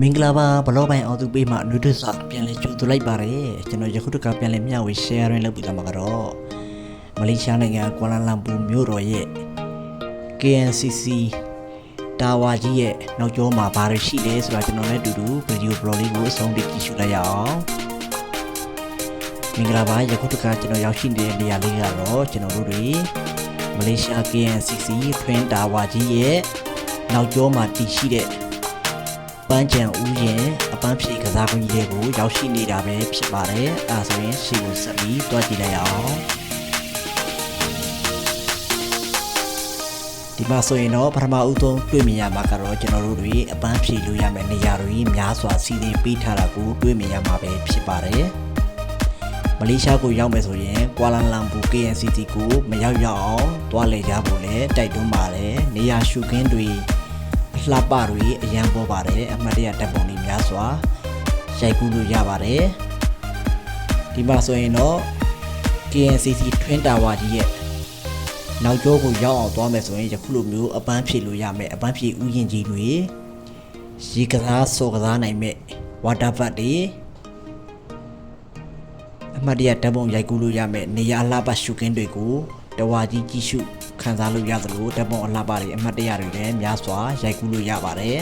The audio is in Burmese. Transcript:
မင်္ဂလာပါဘလော့ပိုင်းအောင်သူပေးမှနွေထွေးစာပြန်လဲကြိုးသွလိုက်ပါတယ်ကျွန်တော်ယခုတခါပြန်လဲမျှဝေ share ရင်းလုပ်ပြီးသားမှာကတော့မလေးရှားနိုင်ငံကွာလာလမ်ပူမြို့တော်ရဲ့ KNCC တာဝါကြီးရဲ့နောက်ကျောမှာဘာတွေရှိလဲဆိုတာကျွန်တော်လည်းအတူတူဗီဒီယိုဘလော့လေးကိုအဆုံးထိကြည့်ရှုလိုက်ရအောင်မင်္ဂလာပါယခုတခါကျွန်တော်ရောက်ရှိနေတဲ့နေရာလေးကတော့ကျွန်တော်တို့တွေမလေးရှား KNCC ထွန်းတာဝါကြီးရဲ့နောက်ကျောမှာတည်ရှိတဲ့ပန်းချံဦးရင်အပန်းဖြေကစားကွင်းကြီးတွေကိုရောက်ရှိနေတာပဲဖြစ်ပါတယ်အဲဒါဆိုရင်ရှေ့ကိုဆက်ပြီးတွားကြည့်လိုက်အောင်ဒီမှာဆိုရင်တော့ပထမဦးဆုံးတွေ့မြင်ရမှာကတော့ကျွန်တော်တို့တွေအပန်းဖြေလို့ရမယ့်နေရာတွေများစွာစီစဉ်ပေးထားတာကိုတွေ့မြင်ရမှာပဲဖြစ်ပါတယ်မလေးရှားကိုရောက်မယ်ဆိုရင်ကွာလာလမ်ပူ KNCC ကိုမရောက်အောင်တွားလေကြဖို့လည်းတိုက်တွန်းပါတယ်နေရာရှုခင်းတွေလှပတွေအရန်ပေါ်ပါတယ်အမှတ်တရဓာတ်ပုံတွေများစွာရိုက်ကူးလို့ရပါတယ်ဒီမှာဆိုရင်တော့ KNCC ထွန်းတာဝါကြီးရဲ့နောက်ကျောကိုရောက်အောင်သွားမယ်ဆိုရင်ယခုလိုမျိုးအပန်းဖြေလို့ရမယ်အပန်းဖြေဥယျာဉ်ကြီးတွေရေကစားစော်ကစားနိုင်မဲ့ဝါတာဘတ်တွေအမှတ်တရဓာတ်ပုံရိုက်ကူးလို့ရမယ်နေရာလှပရှုခင်းတွေကိုတဝါကြီးကြည့်ရှုခံစားလို့ရသလိုဓာတ်ပုံအလှပတွေအမှတ်တရတွေလည်းများစွာရိုက်ကူးလို့ရပါတယ်